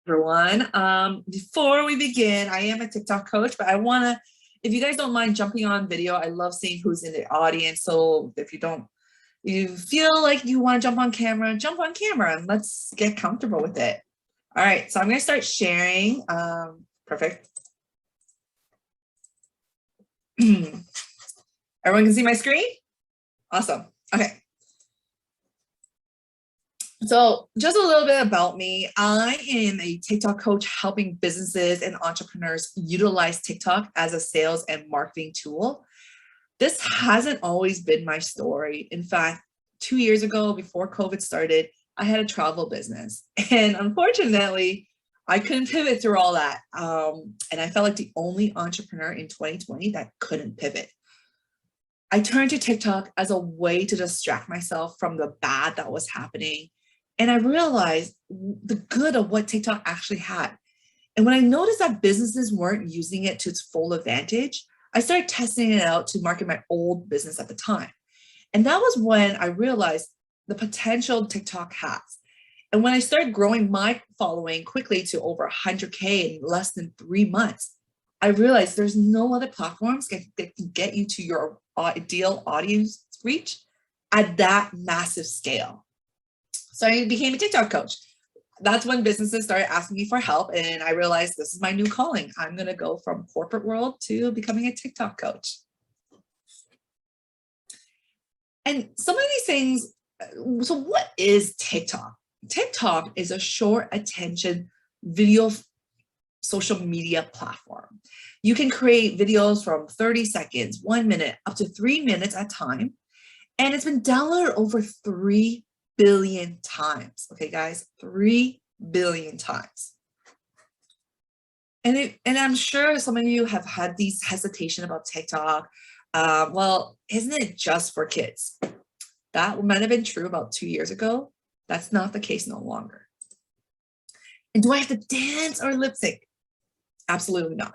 Everyone. Before we begin, I am a TikTok coach, but I want to, if you guys don't mind jumping on video, I love seeing who's in the audience. So if you feel like you want to jump on camera and let's get comfortable with it. All right, so I'm going to start sharing. Perfect. Everyone can see my screen? Awesome. Okay. So just a little bit about me. I am a TikTok coach helping businesses and entrepreneurs utilize TikTok as a sales and marketing tool. This hasn't always been my story. In fact, 2 years ago, before COVID started, I had a travel business. And unfortunately, I couldn't pivot through all that. And I felt like the only entrepreneur in 2020 that couldn't pivot. I turned to TikTok as a way to distract myself from the bad that was happening. And I realized the good of what TikTok actually had. And when I noticed that businesses weren't using it to its full advantage, I started testing it out to market my old business at the time. And that was when I realized the potential TikTok has. And when I started growing my following quickly to over 100K in less than 3 months, I realized there's no other platforms that can get you to your ideal audience reach at that massive scale. So I became a TikTok coach. That's when businesses started asking me for help, and I realized this is my new calling. I'm going to go from corporate world to becoming a TikTok coach. And some of these things, so what is TikTok? TikTok is a short attention video social media platform. You can create videos from 30 seconds, 1 minute, up to 3 minutes at a time. And it's been downloaded over 3 billion times. Okay, guys, 3 billion times. And I'm sure some of you have had these hesitation about TikTok. Well, isn't it just for kids? That might have been true about 2 years ago. That's not the case no longer. And do I have to dance or lip sync? Absolutely not.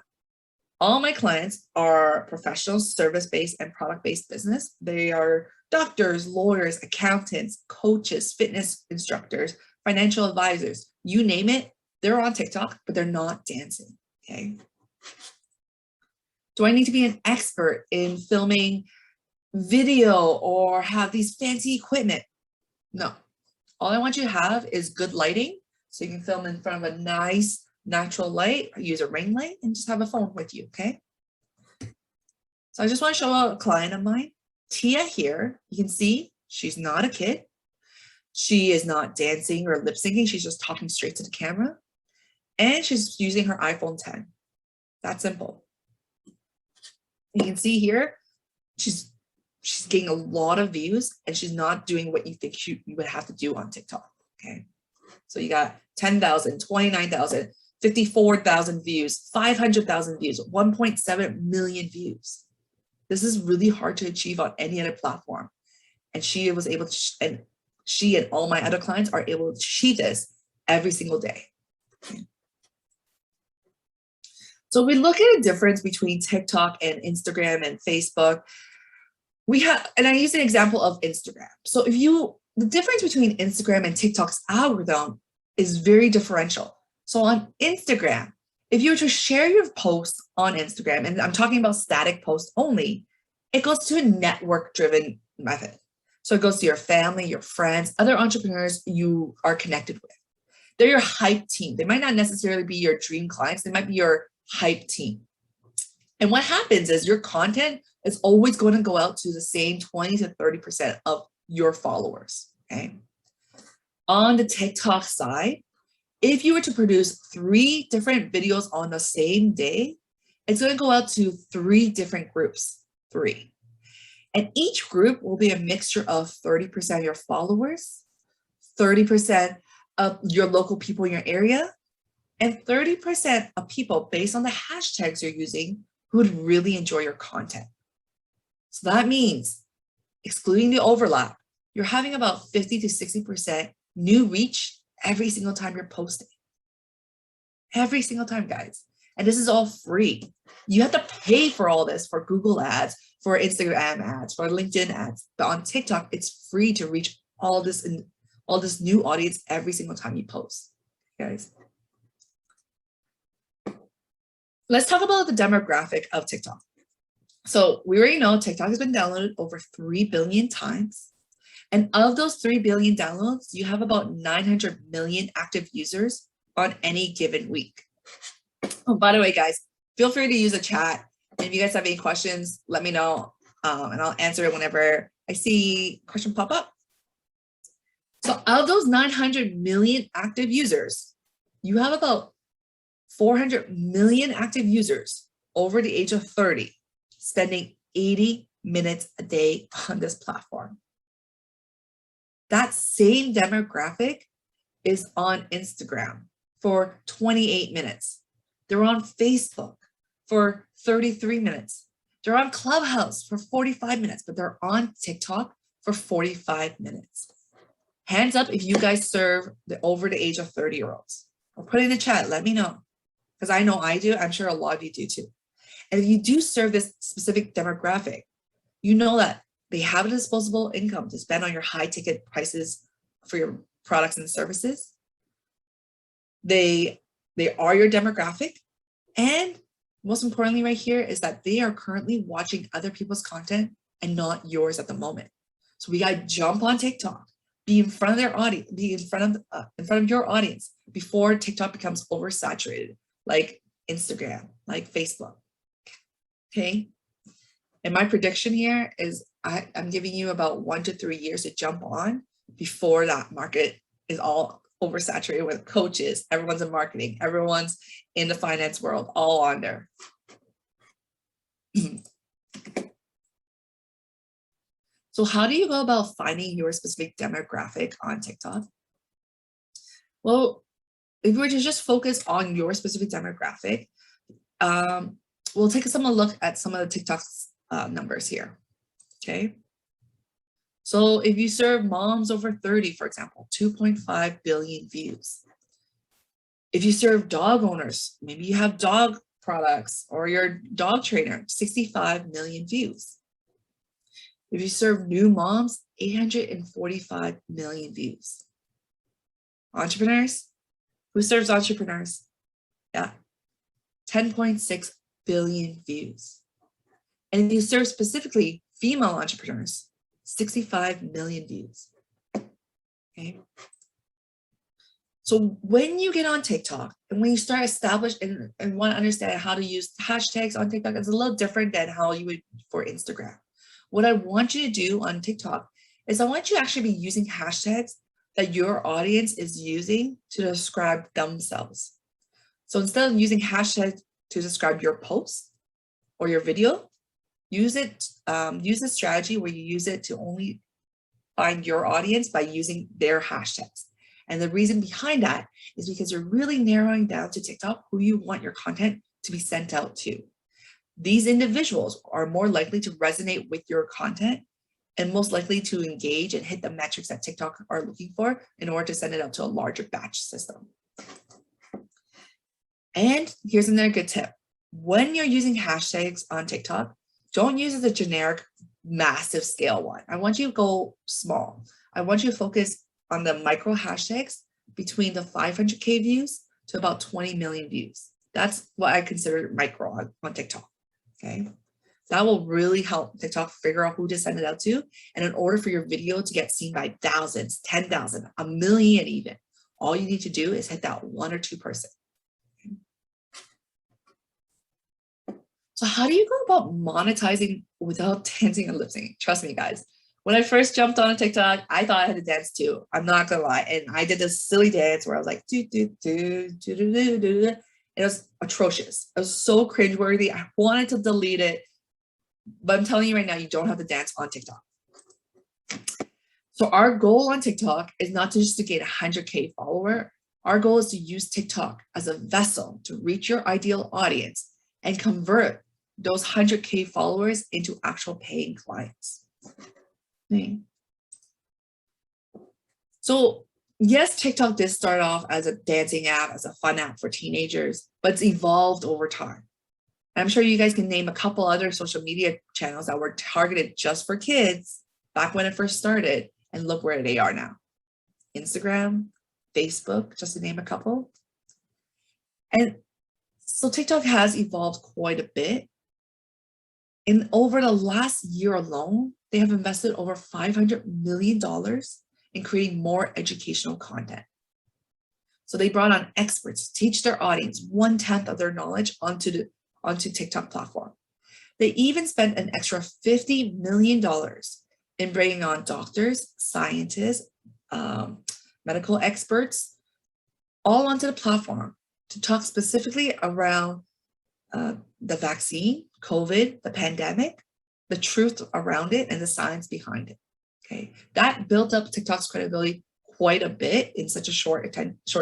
All my clients are professional, service-based, and product-based business. They are doctors, lawyers, accountants, coaches, fitness instructors, financial advisors, you name it, they're on TikTok, but they're not dancing, okay? Do I need to be an expert in filming video or have these fancy equipment? No. All I want you to have is good lighting, so you can film in front of a nice natural light, use a ring light, and just have a phone with you, okay? So I just want to show a client of mine. Tia here, you can see she's not a kid. She is not dancing or lip syncing. She's just talking straight to the camera. And she's using her iPhone 10. That simple. You can see here, she's getting a lot of views and she's not doing what you think you would have to do on TikTok, okay? So you got 10,000, 29,000, 54,000 views, 500,000 views, 1.7 million views. This is really hard to achieve on any other platform. And she was able to, and she and all my other clients are able to achieve this every single day. So we look at a difference between TikTok and Instagram and Facebook. We have, and I use an example of Instagram. So the difference between Instagram and TikTok's algorithm is very differential. So on Instagram, if you were to share your post on Instagram, and I'm talking about static posts only, it goes to a network-driven method. So it goes to your family, your friends, other entrepreneurs you are connected with. They're your hype team. They might not necessarily be your dream clients. They might be your hype team. And what happens is your content is always going to go out to the same 20 to 30% of your followers, okay? On the TikTok side, if you were to produce 3 different videos on the same day, it's going to go out to 3 different groups, 3. And each group will be a mixture of 30% of your followers, 30% of your local people in your area, and 30% of people based on the hashtags you're using who would really enjoy your content. So that means, excluding the overlap, you're having about 50 to 60% new reach every single time you're posting. Every single time, guys. And this is all free. You have to pay for all this, for Google ads, for Instagram ads, for LinkedIn ads. But on TikTok, it's free to reach all this new audience every single time you post, guys. let's talk about the demographic of TikTok. So we already know TikTok has been downloaded over 3 billion times. And of those 3 billion downloads, you have about 900 million active users on any given week. Oh, by the way, guys, feel free to use the chat. And if you guys have any questions, let me know, and I'll answer it whenever I see a question pop up. So of those 900 million active users, you have about 400 million active users over the age of 30 spending 80 minutes a day on this platform. That same demographic is on Instagram for 28 minutes. They're on Facebook for 33 minutes. They're on Clubhouse for 45 minutes, but they're on TikTok for 45 minutes. Hands up if you guys serve the over the age of 30-year-olds. Or put it in the chat, let me know. Because I know I do, I'm sure a lot of you do too. And if you do serve this specific demographic, you know that they have a disposable income to spend on your high ticket prices for your products and services. They are your demographic. And most importantly right here is that they are currently watching other people's content and not yours at the moment. So we got to jump on TikTok, be in front of their audience, be in front of your audience before TikTok becomes oversaturated, like Instagram, like Facebook. Okay. And my prediction here is I'm giving you about 1 to 3 years to jump on before that market is all oversaturated with coaches. Everyone's in marketing. Everyone's in the finance world, all on there. So how do you go about finding your specific demographic on TikTok? Well, if we were to just focus on your specific demographic, we'll take a look at some of the TikTok's numbers here, okay? So if you serve moms over 30, for example, 2.5 billion views. If you serve dog owners, maybe you have dog products or your dog trainer, 65 million views. If you serve new moms, 845 million views. Entrepreneurs, who serves entrepreneurs? Yeah, 10.6 billion views. And if you serve specifically female entrepreneurs, 65 million views. Okay. So when you get on TikTok and when you start establishing and want to understand how to use hashtags on TikTok, it's a little different than how you would for Instagram. What I want you to do on TikTok is I want you to actually be using hashtags that your audience is using to describe themselves. So instead of using hashtags to describe your post or your video, use a strategy where you use it to only find your audience by using their hashtags. And the reason behind that is because you're really narrowing down to TikTok who you want your content to be sent out to. These individuals are more likely to resonate with your content and most likely to engage and hit the metrics that TikTok are looking for in order to send it out to a larger batch system. And here's another good tip. When you're using hashtags on TikTok, don't use it as a generic, massive scale one. I want you to go small. I want you to focus on the micro hashtags between the 500K views to about 20 million views. That's what I consider micro on TikTok, okay? That will really help TikTok figure out who to send it out to. And in order for your video to get seen by thousands, 10,000, a million even, all you need to do is hit that 1 or 2 person. So how do you go about monetizing without dancing and lip syncing? Trust me, guys. When I first jumped on TikTok, I thought I had to dance too. I'm not gonna lie. And I did this silly dance where I was like, do, do, do, do, do, do, do. And it was atrocious. It was so cringeworthy. I wanted to delete it. But I'm telling you right now, you don't have to dance on TikTok. So our goal on TikTok is not just to get 100K follower. Our goal is to use TikTok as a vessel to reach your ideal audience and convert those 100K followers into actual paying clients. Okay. So yes, TikTok did start off as a dancing app, as a fun app for teenagers, but it's evolved over time. I'm sure you guys can name a couple other social media channels that were targeted just for kids back when it first started, and look where they are now. Instagram, Facebook, just to name a couple. And So TikTok has evolved quite a bit. In over the last year alone, they have invested over $500 million in creating more educational content. So they brought on experts to teach their audience 1/10 of their knowledge onto TikTok platform. They even spent an extra $50 million in bringing on doctors, scientists, medical experts, all onto the platform to talk specifically around the vaccine, COVID, the pandemic, the truth around it, and the science behind it. Okay, that built up TikTok's credibility quite a bit in such a short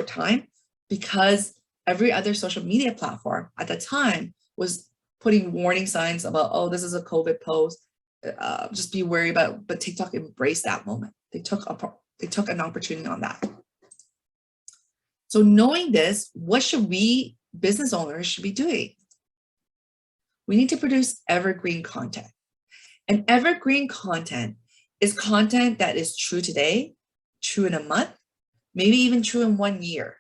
time, because every other social media platform at the time was putting warning signs about, oh, this is a COVID post, just be wary about. But TikTok embraced that moment. They took an opportunity on that. So knowing this, what should we business owners should be doing? We need to produce evergreen content. And evergreen content is content that is true today, true in a month, maybe even true in 1 year.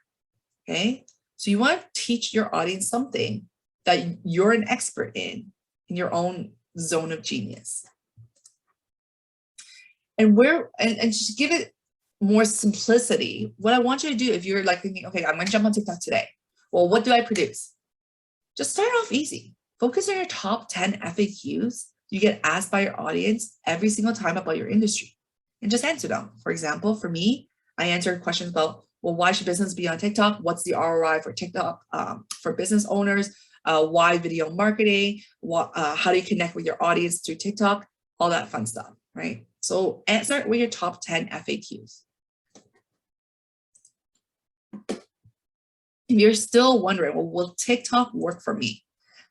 Okay, so you want to teach your audience something that you're an expert in your own zone of genius. And just give it more simplicity. What I want you to do, if you're like thinking, okay, I'm going to jump on TikTok today. Well, what do I produce? Just start off easy. Focus on your top 10 FAQs you get asked by your audience every single time about your industry, and just answer them. For example, for me, I answered questions about, well, why should business be on TikTok? What's the ROI for TikTok for business owners? Why video marketing? How do you connect with your audience through TikTok? All that fun stuff, right? So answer with your top 10 FAQs. If you're still wondering, well, will TikTok work for me?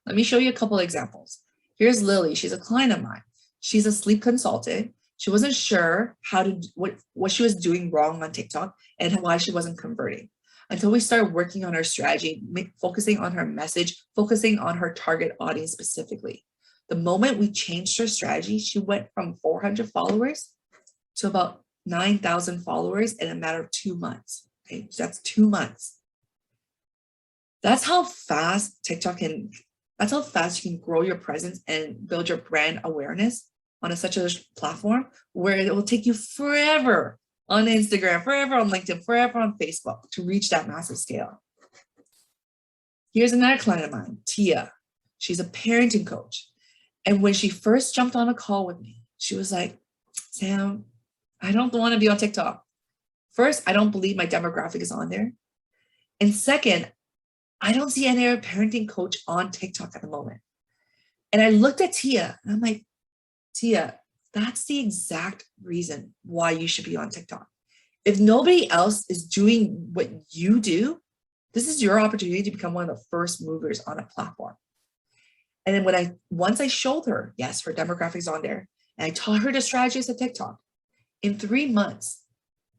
Let me show you a couple of examples. Here's Lily. She's a client of mine. She's a sleep consultant. She wasn't sure what she was doing wrong on TikTok and why she wasn't converting, until we started working on her strategy, focusing on her message, focusing on her target audience specifically. The moment we changed her strategy, she went from 400 followers to about 9,000 followers in a matter of 2 months. Okay, so that's 2 months. That's how fast that's how fast you can grow your presence and build your brand awareness on such a platform, where it will take you forever on Instagram, forever on LinkedIn, forever on Facebook to reach that massive scale. Here's another client of mine, Tia. She's a parenting coach. And when she first jumped on a call with me, she was like, Sam, I don't want to be on TikTok. First, I don't believe my demographic is on there. And second, I don't see any other parenting coach on TikTok at the moment. And I looked at Tia and I'm like, Tia, that's the exact reason why you should be on TikTok. If nobody else is doing what you do, this is your opportunity to become one of the first movers on a platform. And then once I showed her, yes, her demographic is on there, and I taught her the strategies of TikTok, in 3 months,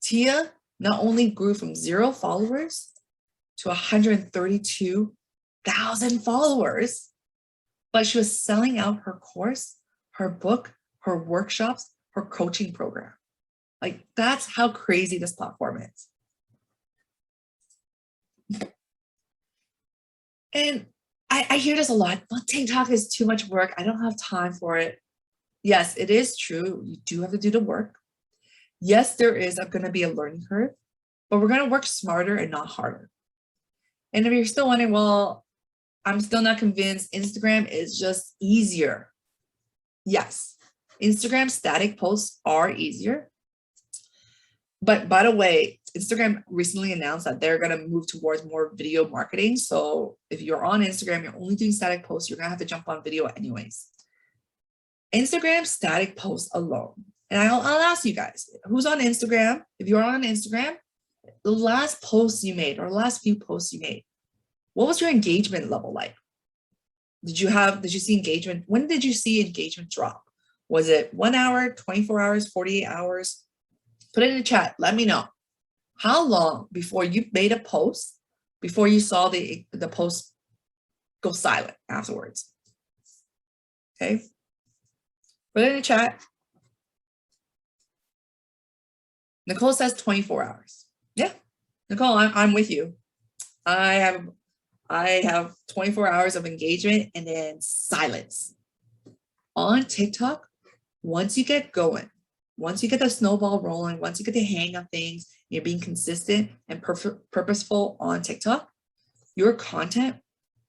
Tia not only grew from 0 followers to 132,000 followers, but she was selling out her course, her book, her workshops, her coaching program. Like, that's how crazy this platform is. And I hear this a lot, well, TikTok is too much work. I don't have time for it. Yes, it is true. You do have to do the work. Yes, there is going to be a learning curve, but we're going to work smarter and not harder. And if you're still wondering, well, I'm still not convinced, Instagram is just easier. Yes, Instagram static posts are easier. But by the way, Instagram recently announced that they're going to move towards more video marketing. So if you're on Instagram, you're only doing static posts, you're going to have to jump on video anyways. Instagram static posts alone. And I'll ask you guys, who's on Instagram? If you're on Instagram, the last post you made or the last few posts you made, what was your engagement level like? Did you see engagement? When did you see engagement drop? Was it 1 hour, 24 hours, 48 hours? Put it in the chat. Let me know. How long before you made a post, before you saw the post go silent afterwards? Okay. Put it in the chat. Nicole says 24 hours. Yeah. Nicole, I'm with you. I have I have 24 hours of engagement and then silence. On TikTok, once you get going, once you get the snowball rolling, once you get the hang of things, you're being consistent and purposeful on TikTok, your content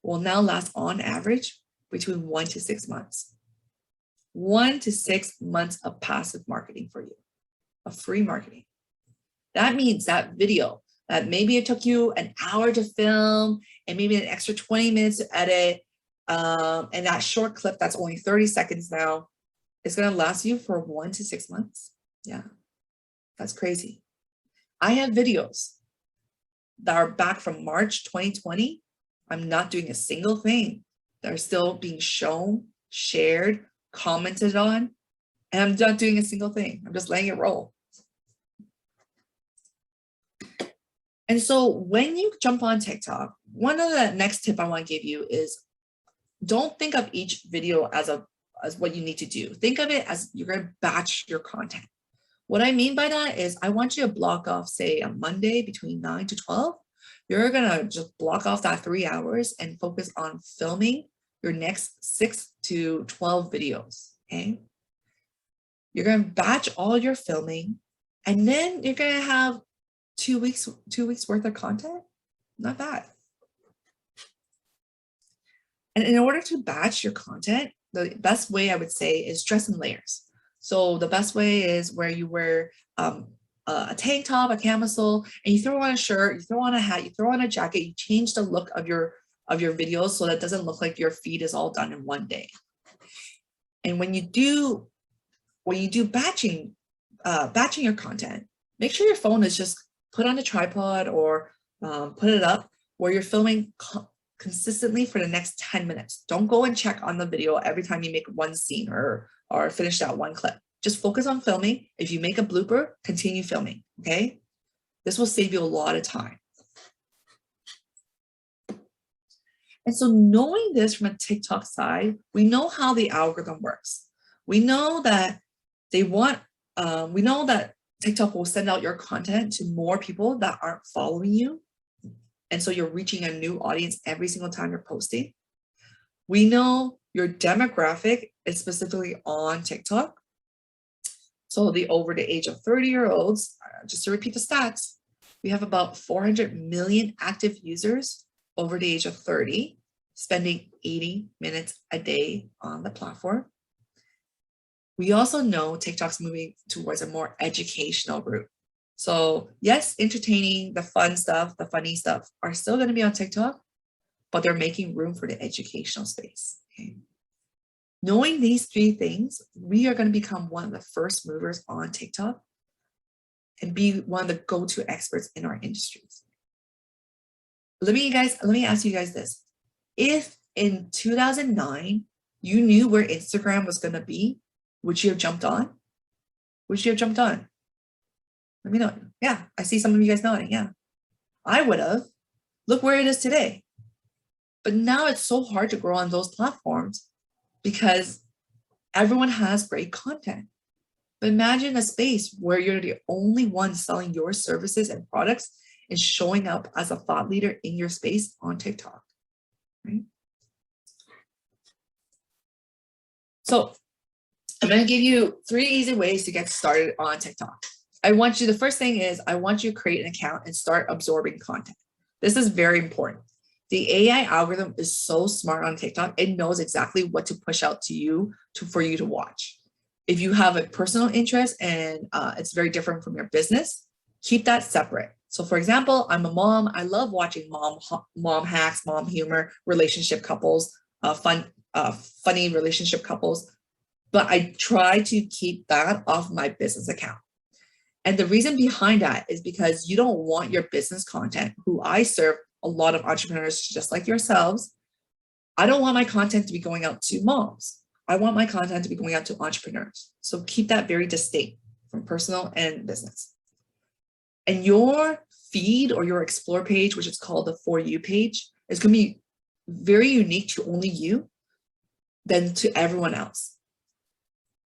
will now last on average between 1 to 6 months. 1 to 6 months of passive marketing for you, of free marketing. That means that video that maybe it took you an hour to film and maybe an extra 20 minutes to edit, and that short clip that's only 30 seconds now, is going to last you for 1 to 6 months. Yeah, that's crazy. I have videos that are back from March 2020. I'm not doing a single thing. They're still being shown, shared, commented on, and I'm not doing a single thing. I'm just letting it roll. And so when you jump on TikTok, one of the next tip I want to give you is don't think of each video as what you need to do. Think of it as you're going to batch your content. What I mean by that is I want you to block off, say, a Monday between 9 to 12. You're going to just block off that 3 hours and focus on filming your next 6 to 12 videos, okay? You're going to batch all your filming, and then you're going to have 2 weeks worth of content. Not bad. And in order to batch your content, the best way I would say is dress in layers. So the best way is where you wear a tank top, a camisole, and you throw on a shirt, you throw on a hat, you throw on a jacket, you change the look of your videos so that it doesn't look like your feed is all done in one day. And when you do batching your content, make sure your phone is just put on a tripod or put it up where you're filming consistently for the next 10 minutes. Don't go and check on the video every time you make one scene or finish that one clip. Just focus on filming. If you make a blooper, continue filming, okay? This will save you a lot of time. And so knowing this from a TikTok side, we know how the algorithm works. We know that we know that TikTok will send out your content to more people that aren't following you. And so you're reaching a new audience every single time you're posting. We know your demographic is specifically on TikTok. So the over the age of 30-year-olds, just to repeat the stats, we have about 400 million active users over the age of 30, spending 80 minutes a day on the platform. We also know TikTok's moving towards a more educational route. So yes, entertaining, the fun stuff, the funny stuff are still going to be on TikTok, but they're making room for the educational space. Okay? Knowing these 3 things, we are going to become one of the first movers on TikTok and be one of the go-to experts in our industries. Let me ask you guys this. If in 2009, you knew where Instagram was going to be, would you have jumped on? Would you have jumped on? Let me know. Yeah, I see some of you guys nodding. Yeah, I would have. Look where it is today. But now it's so hard to grow on those platforms because everyone has great content. But imagine a space where you're the only one selling your services and products and showing up as a thought leader in your space on TikTok, right? So I'm going to give you 3 easy ways to get started on TikTok. The first thing is I want you to create an account and start absorbing content. This is very important. The AI algorithm is so smart on TikTok. It knows exactly what to push out to you for you to watch. If you have a personal interest and it's very different from your business, keep that separate. So for example, I'm a mom. I love watching mom hacks, mom humor, relationship couples, funny relationship couples. But I try to keep that off my business account. And the reason behind that is because you don't want your business content, who I serve a lot of entrepreneurs just like yourselves. I don't want my content to be going out to moms. I want my content to be going out to entrepreneurs. So keep that very distinct from personal and business. And your feed or your explore page, which is called the For You page, is going to be very unique to only you than to everyone else.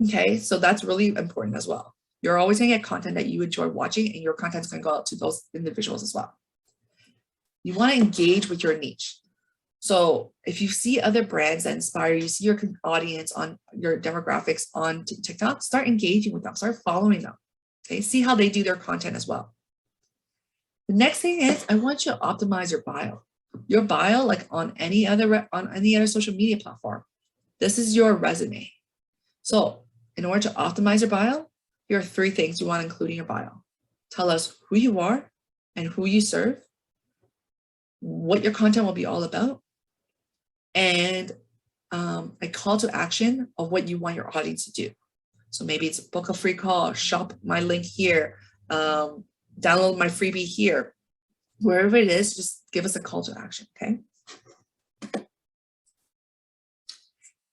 Okay, so that's really important as well. You're always going to get content that you enjoy watching, and your content is going to go out to those individuals as well. You want to engage with your niche. So if you see other brands that inspire you, see your audience on your demographics on TikTok, start engaging with them, start following them. Okay, see how they do their content as well. The next thing is I want you to optimize your bio. Your bio, like on any other social media platform, this is your resume. So in order to optimize your bio, here are 3 things you want to include in your bio. Tell us who you are and who you serve, what your content will be all about, and a call to action of what you want your audience to do. So maybe it's book a free call, shop my link here, download my freebie here. Wherever it is, just give us a call to action, okay?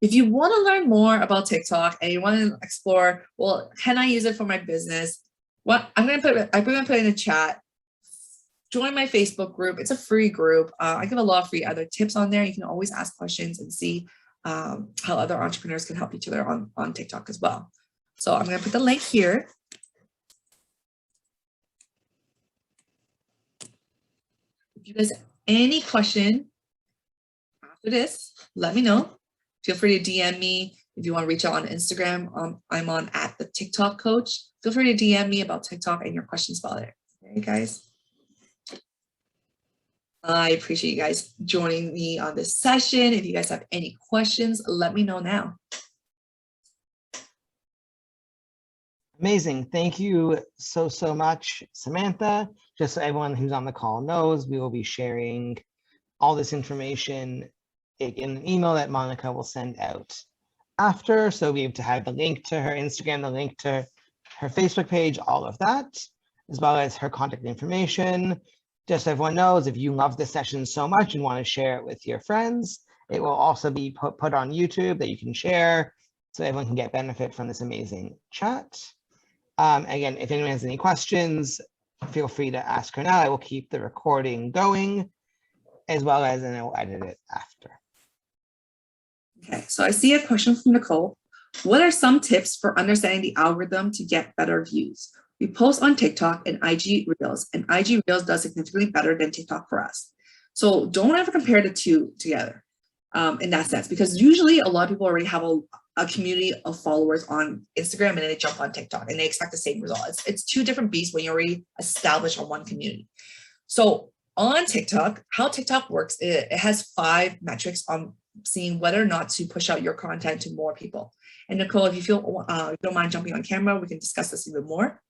If you want to learn more about TikTok and you want to explore, well, can I use it for my business? What I'm going to put in the chat. Join my Facebook group. It's a free group. I give a lot of free other tips on there. You can always ask questions and see how other entrepreneurs can help each other on TikTok as well. So I'm going to put the link here. If you guys have any question after this, let me know. Feel free to DM me. If you want to reach out on Instagram, I'm on @the_TikTok_coach. Feel free to DM me about TikTok and your questions about it. Okay, guys. I appreciate you guys joining me on this session. If you guys have any questions, let me know now. Amazing. Thank you so much, Samantha. Just so everyone who's on the call knows, we will be sharing all this information in an email that Monica will send out after. So we have to have the link to her Instagram, the link to her Facebook page, all of that, as well as her contact information. Just so everyone knows, if you love this session so much and want to share it with your friends, it will also be put on YouTube that you can share so everyone can get benefit from this amazing chat. Again, if anyone has any questions, feel free to ask her now. I will keep the recording going, as well as, and I will edit it after. Okay, so I see a question from Nicole. What are some tips for understanding the algorithm to get better views? We post on TikTok and IG Reels, and IG Reels does significantly better than TikTok for us. So don't ever compare the two together in that sense, because usually a lot of people already have a community of followers on Instagram and then they jump on TikTok and they expect the same result. It's 2 different beasts when you're already established on one community. So on TikTok, how TikTok works, it has 5 metrics on seeing whether or not to push out your content to more people. And Nicole, if you feel you don't mind jumping on camera, we can discuss this even more.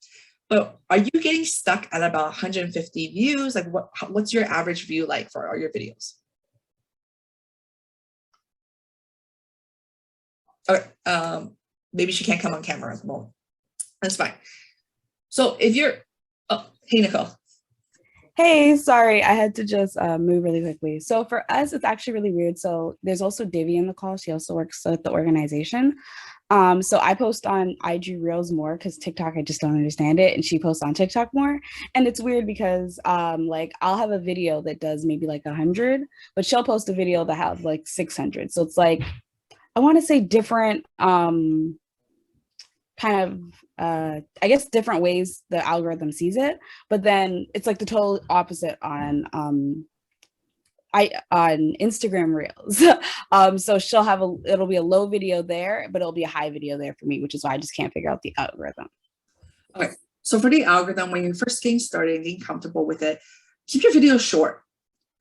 But are you getting stuck at about 150 views? Like what's your average view like for all your videos? Okay, maybe she can't come on camera at the moment. That's fine. So if you're, oh, hey, Nicole. Hey, sorry, I had to just move really quickly. So for us, it's actually really weird. So there's also Divya in the call. She also works at the organization. So I post on IG Reels more because TikTok, I just don't understand it. And she posts on TikTok more. And it's weird because like I'll have a video that does maybe like 100, but she'll post a video that has like 600. So it's like, I want to say different kind of I guess different ways the algorithm sees it, but then it's like the total opposite on Instagram Reels. So she'll have it'll be a low video there, but it'll be a high video there for me, which is why I just can't figure out the algorithm. Okay, so for the algorithm, when you're first getting started and getting comfortable with it, keep your videos short.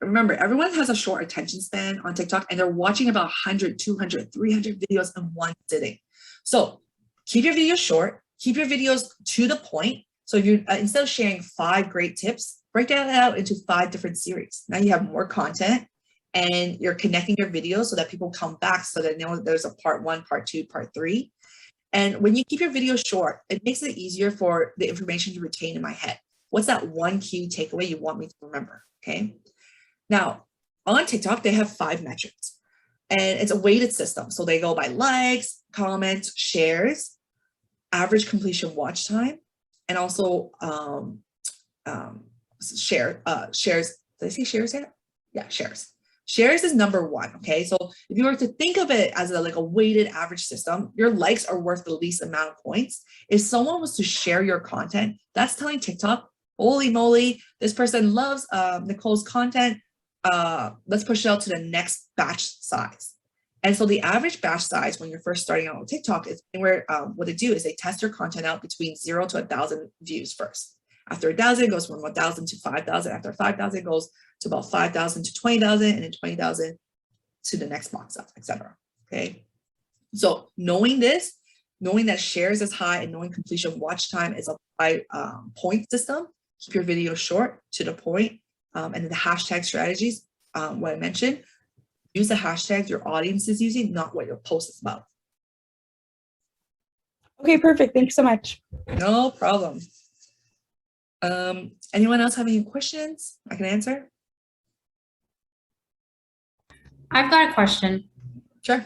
Remember, everyone has a short attention span on TikTok and they're watching about 100, 200, 300 videos in one sitting. So keep your videos short, keep your videos to the point. So if you, instead of sharing 5 great tips, break that out into 5 different series. Now you have more content and you're connecting your videos so that people come back so that they know there's a part 1, part 2, part 3. And when you keep your videos short, it makes it easier for the information to retain in my head. What's that one key takeaway you want me to remember, okay? Now, on TikTok, they have 5 metrics and it's a weighted system. So they go by likes, comments, shares, average completion watch time, and also shares. Did I say shares here? Yeah, shares. Shares is number 1, okay? So if you were to think of it as like a weighted average system, your likes are worth the least amount of points. If someone was to share your content, that's telling TikTok, holy moly, this person loves Nicole's content. let's push it out to the next batch size. And so the average batch size when you're first starting out on TikTok is anywhere, what they do is they test your content out between 0 to 1,000 views first. After 1,000, it goes from 1,000 to 5,000. After 5,000, it goes to about 5,000 to 20,000, and then 20,000 to the next box up, etc. Okay. So knowing this, knowing that shares is high, and knowing completion watch time is a high point system, keep your video short to the point, and then the hashtag strategies, what I mentioned, use the hashtags your audience is using, not what your post is about. Okay, perfect. Thanks so much. No problem. Anyone else have any questions I can answer? I've got a question. Sure.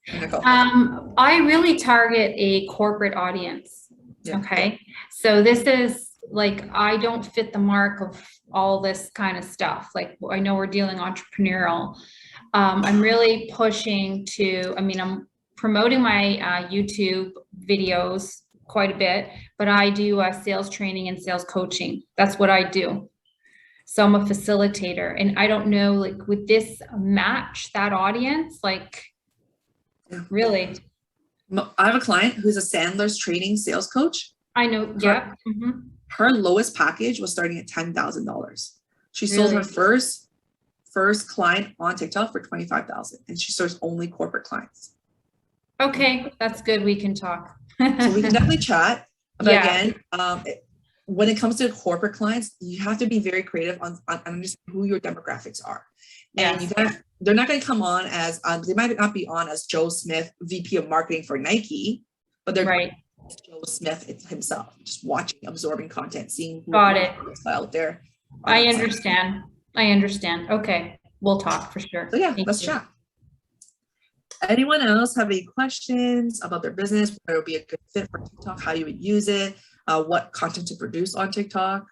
I really target a corporate audience. Yeah. Okay. So this is like, I don't fit the mark of all this kind of stuff. Like, I know we're dealing entrepreneurial. I'm really pushing to, I mean, I'm promoting my YouTube videos quite a bit, but I do sales training and sales coaching. That's what I do. So I'm a facilitator, and I don't know, like, would this match that audience? Like, really? I have a client who's a Sandler's training sales coach. I know. Yeah. Mm-hmm. Her lowest package was starting at $10,000. She sold her first client on TikTok for $25,000, and she serves only corporate clients. Okay, that's good. We can talk. So we can definitely chat. But Yeah. again, when it comes to corporate clients, you have to be very creative on understanding who your demographics are. And Yes. they're not going to come on as, they might not be on as Joe Smith, VP of marketing for Nike, but they're Right. Joe Smith himself, just watching, absorbing content, seeing who Got it. is out there. I understand. I understand. Okay. We'll talk for sure. So yeah, Thank let's you. chat. Anyone else have any questions about their business, whether it would be a good fit for TikTok, how you would use it, what content to produce on TikTok?